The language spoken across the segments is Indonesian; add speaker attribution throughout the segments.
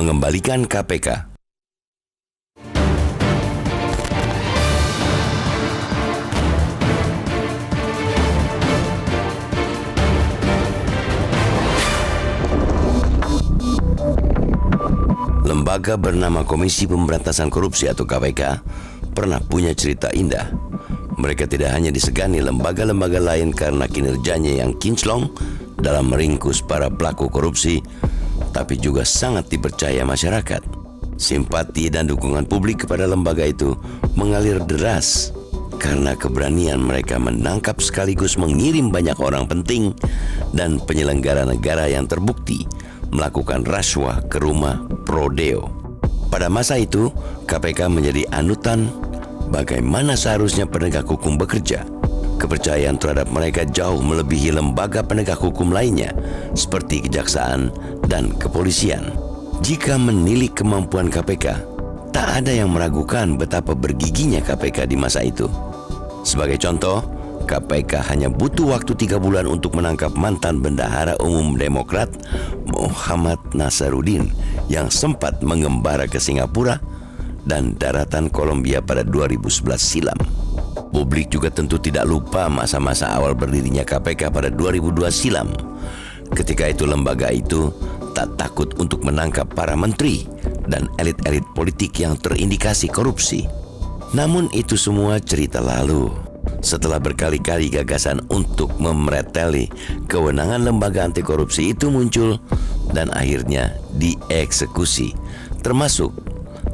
Speaker 1: mengembalikan KPK. Lembaga bernama Komisi Pemberantasan Korupsi atau KPK pernah punya cerita indah. Mereka tidak hanya disegani lembaga-lembaga lain karena kinerjanya yang kinclong dalam meringkus para pelaku korupsi, tapi juga sangat dipercaya masyarakat. Simpati dan dukungan publik kepada lembaga itu mengalir deras karena keberanian mereka menangkap sekaligus mengirim banyak orang penting dan penyelenggara negara yang terbukti melakukan rasuah ke rumah Prodeo. Pada masa itu, KPK menjadi anutan bagaimana seharusnya penegak hukum bekerja. Kepercayaan terhadap mereka jauh melebihi lembaga penegak hukum lainnya seperti kejaksaan dan kepolisian. Jika menilik kemampuan KPK, tak ada yang meragukan betapa bergiginya KPK di masa itu. Sebagai contoh, KPK hanya butuh waktu 3 bulan untuk menangkap mantan Bendahara Umum Demokrat Muhammad Nasaruddin yang sempat mengembara ke Singapura dan daratan Kolombia pada 2011 silam. Publik juga tentu tidak lupa masa-masa awal berdirinya KPK pada 2002 silam. Ketika itu lembaga itu tak takut untuk menangkap para menteri dan elit-elit politik yang terindikasi korupsi. Namun itu semua cerita lalu. Setelah berkali-kali gagasan untuk memreteli kewenangan lembaga anti korupsi itu muncul dan akhirnya dieksekusi, termasuk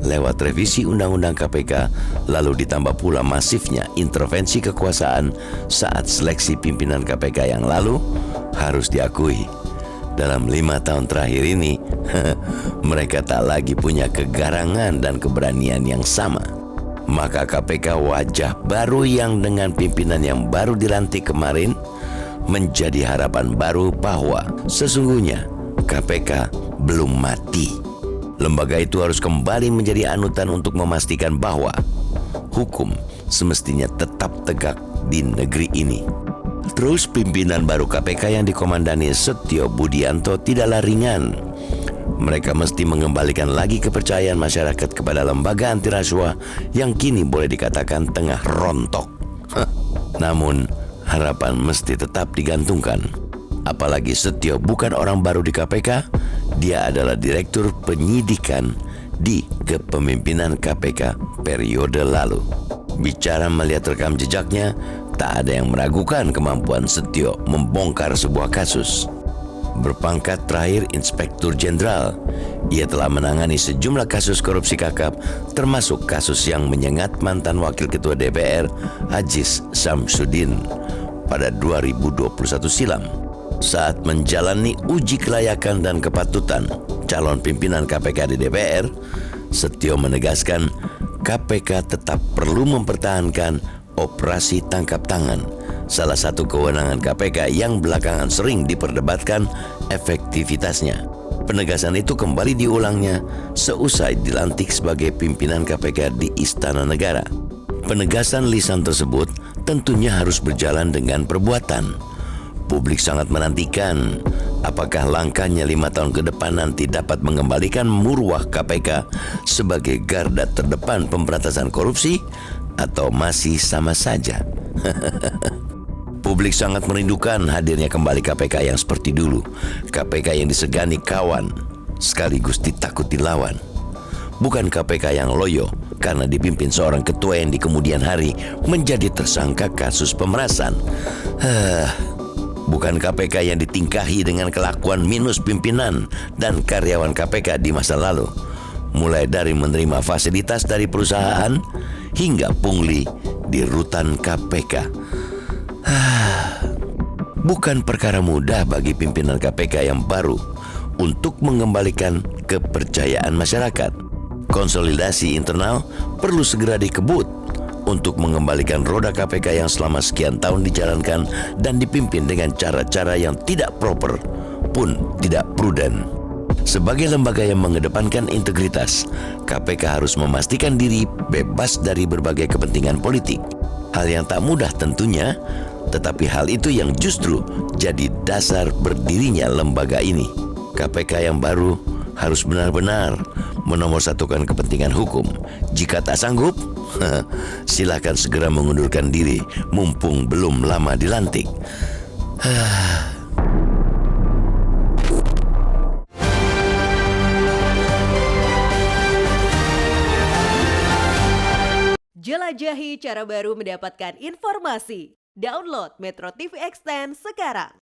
Speaker 1: lewat revisi Undang-Undang KPK, lalu ditambah pula masifnya intervensi kekuasaan saat seleksi pimpinan KPK yang lalu. Harus diakui, dalam 5 tahun terakhir ini mereka tak lagi punya kegarangan dan keberanian yang sama. Maka KPK wajah baru yang dengan pimpinan yang baru dilantik kemarin menjadi harapan baru bahwa sesungguhnya KPK belum mati. Lembaga itu harus kembali menjadi anutan untuk memastikan bahwa hukum semestinya tetap tegak di negeri ini. Terus pimpinan baru KPK yang dikomandani Setio Budianto tidaklah ringan. Mereka mesti mengembalikan lagi kepercayaan masyarakat kepada lembaga anti rasuah yang kini boleh dikatakan tengah rontok. Namun harapan mesti tetap digantungkan. Apalagi Setio bukan orang baru di KPK, dia adalah direktur penyidikan di kepemimpinan KPK periode lalu. Bicara melihat rekam jejaknya, tak ada yang meragukan kemampuan Setio membongkar sebuah kasus. Berpangkat terakhir Inspektur Jenderal, ia telah menangani sejumlah kasus korupsi kakap, termasuk kasus yang menyengat mantan Wakil Ketua DPR Aziz Syamsuddin pada 2021 silam. Saat menjalani uji kelayakan dan kepatutan calon pimpinan KPK di DPR, Setio menegaskan KPK tetap perlu mempertahankan operasi tangkap tangan, salah satu kewenangan KPK yang belakangan sering diperdebatkan efektivitasnya. Penegasan itu kembali diulangnya seusai dilantik sebagai pimpinan KPK di Istana Negara. Penegasan lisan tersebut tentunya harus berjalan dengan perbuatan. Publik sangat menantikan apakah langkahnya 5 tahun ke depan nanti dapat mengembalikan marwah KPK sebagai garda terdepan pemberantasan korupsi atau masih sama saja. Publik sangat merindukan hadirnya kembali KPK yang seperti dulu. KPK yang disegani kawan, sekaligus ditakuti lawan. Bukan KPK yang loyo karena dipimpin seorang ketua yang di kemudian hari menjadi tersangka kasus pemerasan. Bukan KPK yang ditingkahi dengan kelakuan minus pimpinan dan karyawan KPK di masa lalu. Mulai dari menerima fasilitas dari perusahaan hingga pungli di rutan KPK. Bukan perkara mudah bagi pimpinan KPK yang baru untuk mengembalikan kepercayaan masyarakat. Konsolidasi internal perlu segera dikebut untuk mengembalikan roda KPK yang selama sekian tahun dijalankan dan dipimpin dengan cara-cara yang tidak proper pun tidak prudent. Sebagai lembaga yang mengedepankan integritas, KPK harus memastikan diri bebas dari berbagai kepentingan politik. Hal yang tak mudah tentunya, tetapi hal itu yang justru jadi dasar berdirinya lembaga ini. KPK yang baru harus benar-benar menomorsatukan kepentingan hukum. Jika tak sanggup, silakan segera mengundurkan diri mumpung belum lama dilantik.
Speaker 2: Jelajahi cara baru mendapatkan informasi. Download Metro TV Extend sekarang.